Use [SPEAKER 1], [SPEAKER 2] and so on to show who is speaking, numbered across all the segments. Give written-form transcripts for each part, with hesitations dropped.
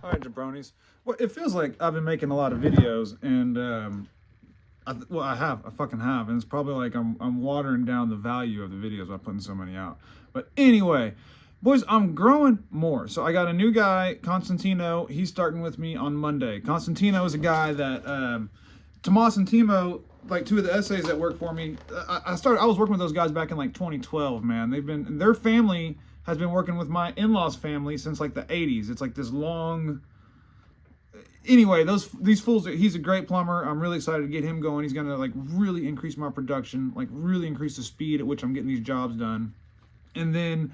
[SPEAKER 1] All right, jabronis. Well, it feels like I've been making a lot of videos, and I have, I fucking have, and it's probably like I'm watering down the value of the videos by putting so many out. But anyway, boys, I'm growing more. So I got a new guy, Constantino. He's starting with me on Monday. Constantino is a guy that Tomas and Timo, like two of the essays that work for me. I was working with those guys back in like 2012. Man, their family has been working with my in-laws family since like the 80s. It's like this long. Anyway, these fools. He's a great plumber. I'm really excited to get him going. He's gonna like really increase my production, like really increase the speed at which I'm getting these jobs done. And then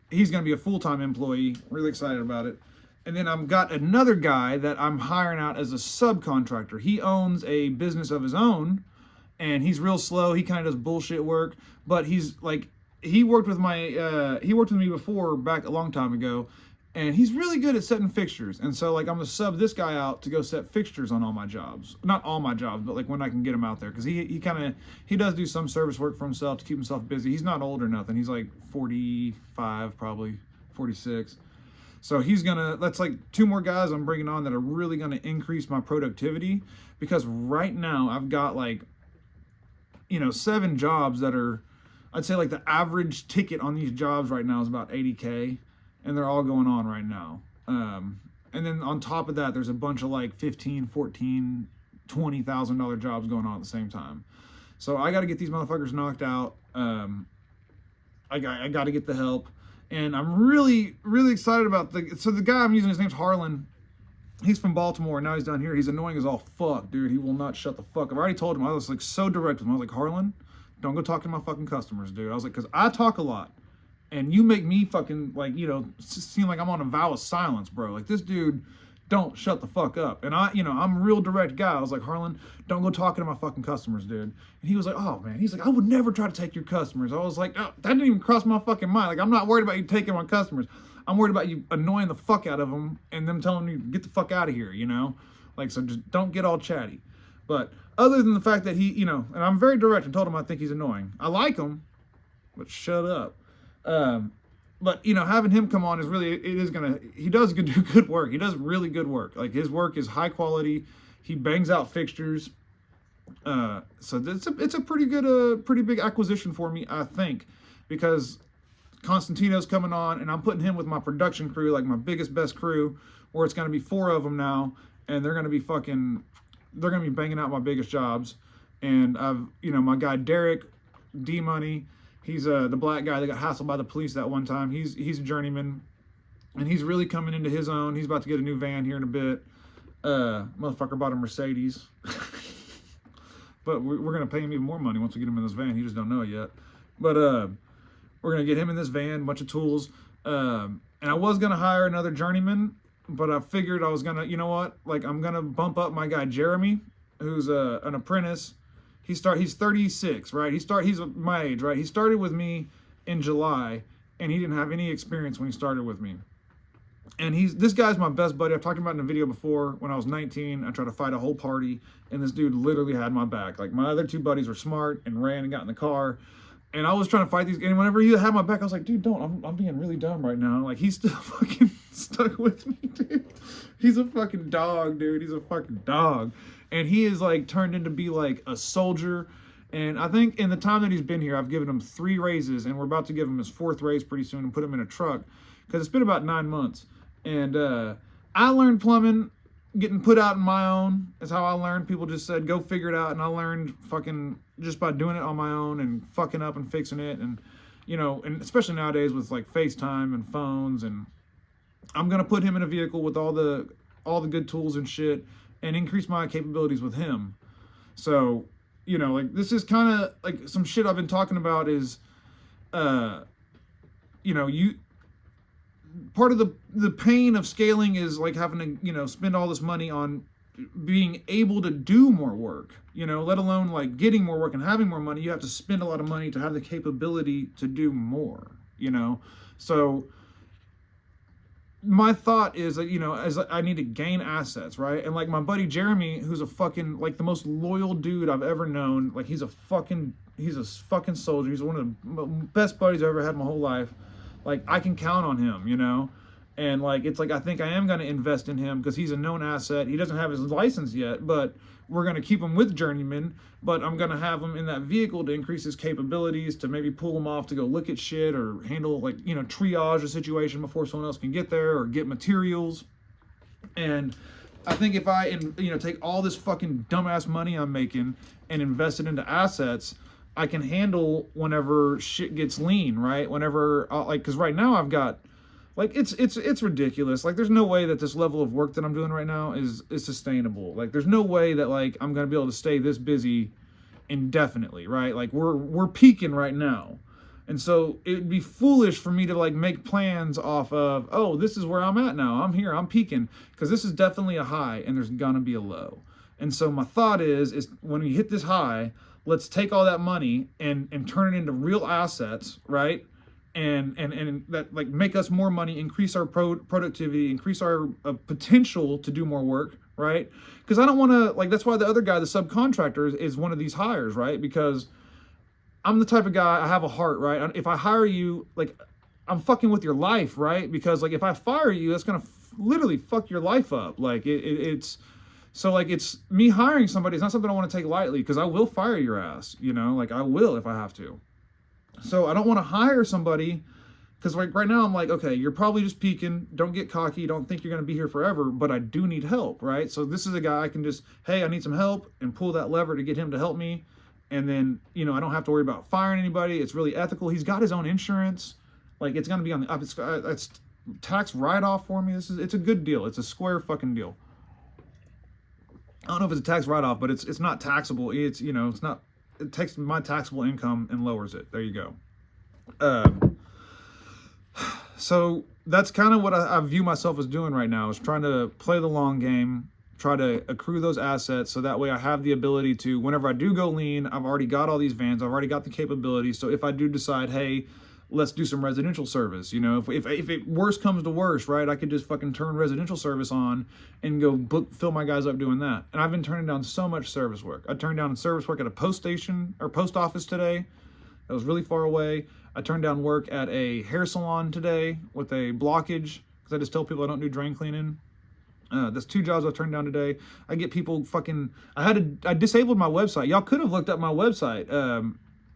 [SPEAKER 1] he's gonna be a full-time employee. Really excited about it. And then I've got another guy that I'm hiring out as a subcontractor. He owns a business of his own, and he's real slow. He kind of does bullshit work, but he's like, he worked with me before, back a long time ago, and he's really good at setting fixtures. And so like I'm gonna sub this guy out to go set fixtures on all my jobs. Not all my jobs, but like when I can get him out there, because he does do some service work for himself to keep himself busy. He's not old or nothing. He's like 45, probably 46. So that's like two more guys I'm bringing on that are really gonna increase my productivity, because right now I've got like, 7 jobs that are, I'd say like the average ticket on these jobs right now is about 80K, and they're all going on right now. And then on top of that, there's a bunch of like 15, 14, $20,000 jobs going on at the same time. So I got to get these motherfuckers knocked out. I got to get the help. And I'm really, really excited about the guy I'm using, his name's Harlan. He's from Baltimore, and now he's down here. He's annoying as all fuck, dude. He will not shut the fuck up. I already told him. I was like so direct with him. I was like, Harlan, don't go talking to my fucking customers, dude. I was like, because I talk a lot, and you make me fucking like, seem like I'm on a vow of silence, bro. Like, this dude don't shut the fuck up. And I'm a real direct guy. I was like, Harlan, don't go talking to my fucking customers, dude. And he was like, oh man, he's like, I would never try to take your customers. I was like, oh, that didn't even cross my fucking mind. Like, I'm not worried about you taking my customers. I'm worried about you annoying the fuck out of them and them telling you, get the fuck out of here, Like, so just don't get all chatty. But other than the fact that he, and I'm very direct and told him I think he's annoying. I like him, but shut up. But having him come on is really, he does do good work. He does really good work. Like, his work is high quality. He bangs out fixtures. So it's a pretty good, pretty big acquisition for me, I think, because Constantino's coming on, and I'm putting him with my production crew, like my biggest, best crew, where it's going to be 4 of them now, and they're going to be banging out my biggest jobs. And I've, my guy Derek D Money. He's the black guy that got hassled by the police that one time. He's a journeyman, and he's really coming into his own. He's about to get a new van here in a bit. Motherfucker bought a Mercedes. But we're going to pay him even more money once we get him in this van. He just don't know it yet. But we're going to get him in this van, a bunch of tools. And I was going to hire another journeyman, but I figured I was going to, like, I'm going to bump up my guy Jeremy, who's an apprentice. He's 36, right? He's my age, right? He started with me in July, and he didn't have any experience when he started with me. And this guy's my best buddy. I've talked about it in a video before. When I was 19, I tried to fight a whole party, and this dude literally had my back. Like, my other 2 buddies were smart and ran and got in the car, and I was trying to fight these. And whenever he had my back, I was like, dude, don't. I'm being really dumb right now. Like, he's still fucking stuck with me, dude. He's a fucking dog, dude. He's a fucking dog. And he is like turned into be like a soldier. And I think in the time that he's been here, I've given him 3 raises, and we're about to give him his 4th raise pretty soon and put him in a truck, because it's been about 9 months. And I learned plumbing getting put out on my own. Is how I learned. People just said, go figure it out. And I learned fucking just by doing it on my own and fucking up and fixing it. And, and especially nowadays with like FaceTime and phones. And I'm going to put him in a vehicle with all the good tools and shit, and increase my capabilities with him. So, like, this is kind of like some shit I've been talking about is, part of the pain of scaling is like having to, spend all this money on being able to do more work, let alone like getting more work and having more money. You have to spend a lot of money to have the capability to do more, So my thought is that, as I need to gain assets, right? And like my buddy Jeremy, who's a fucking, like, the most loyal dude I've ever known. Like, he's a fucking soldier. He's one of the best buddies I've ever had my whole life. Like, I can count on him, And like, it's like, I think I am going to invest in him because he's a known asset. He doesn't have his license yet, but we're going to keep him with Journeyman. But I'm going to have him in that vehicle to increase his capabilities, to maybe pull him off to go look at shit or handle, like, you know, triage a situation before someone else can get there, or get materials. And I think if I, you know, take all this fucking dumbass money I'm making and invest it into assets, I can handle whenever shit gets lean, right? Whenever, like, because right now I've got, like, it's ridiculous. Like, there's no way that this level of work that I'm doing right now is sustainable. Like, there's no way that, like, I'm gonna be able to stay this busy indefinitely, right? Like, we're peaking right now. And so it'd be foolish for me to, like, make plans off of, oh, this is where I'm at now. I'm here, I'm peaking, because this is definitely a high and there's gonna be a low. And so my thought is when we hit this high, let's take all that money and turn it into real assets, right? And that, like, make us more money, increase our productivity, increase our potential to do more work, right? Because I don't want to, like, that's why the other guy, the subcontractor, is one of these hires, right? Because I'm the type of guy, I have a heart, right? If I hire you, like, I'm fucking with your life, right? Because, like, if I fire you, that's gonna literally fuck your life up. Like, it's so, like, it's me hiring somebody. It's not something I want to take lightly, because I will fire your ass, you know, like, I will if I have to. So I don't want to hire somebody, because, like, right now I'm like, okay, you're probably just peaking. Don't get cocky. Don't think you're going to be here forever, but I do need help, right? So this is a guy I can just, hey, I need some help, and pull that lever to get him to help me. And then, you know, I don't have to worry about firing anybody. It's really ethical. He's got his own insurance. Like, it's going to be on the up. It's tax write-off for me. It's a good deal. It's a square fucking deal. I don't know if it's a tax write-off, but it's not taxable. It's, you know, it's not, it takes my taxable income and lowers it. There you go. So that's kind of what I view myself as doing right now, is trying to play the long game, try to accrue those assets, so that way I have the ability to, whenever I do go lean, I've already got all these vans, I've already got the capabilities. So if I do decide, hey, let's do some residential service, you know, if it worst comes to worst, right, I could just fucking turn residential service on and go fill my guys up doing that. And I've been turning down so much service work. I turned down service work at a post station or post office today. That was really far away. I turned down work at a hair salon today with a blockage, because I just tell people I don't do drain cleaning. That's 2 jobs I turned down today. I get people fucking, I disabled my website. Y'all could have looked up my website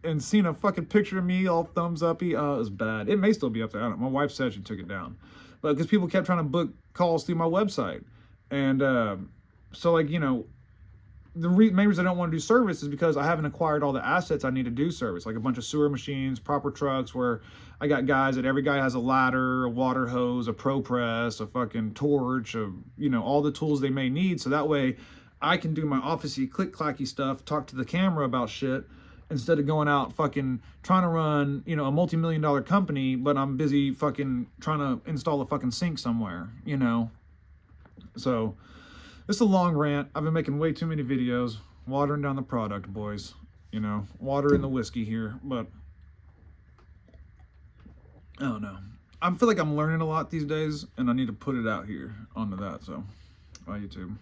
[SPEAKER 1] and seen a fucking picture of me all thumbs uppy. It was bad. It may still be up there. I don't know. My wife said she took it down, but because people kept trying to book calls through my website. And so, like, you know, the main reason I don't want to do service is because I haven't acquired all the assets I need to do service, like a bunch of sewer machines, proper trucks, where I got guys that every guy has a ladder, a water hose, a pro press, a fucking torch, you know, all the tools they may need. So that way I can do my officey click-clacky stuff, talk to the camera about shit, instead of going out fucking trying to run, you know, a multi-million-dollar company, but I'm busy fucking trying to install a fucking sink somewhere, you know. So this is a long rant. I've been making way too many videos, watering down the product, boys. You know, water in the whiskey here, but I don't know. I feel like I'm learning a lot these days, and I need to put it out here onto that. So, bye, YouTube.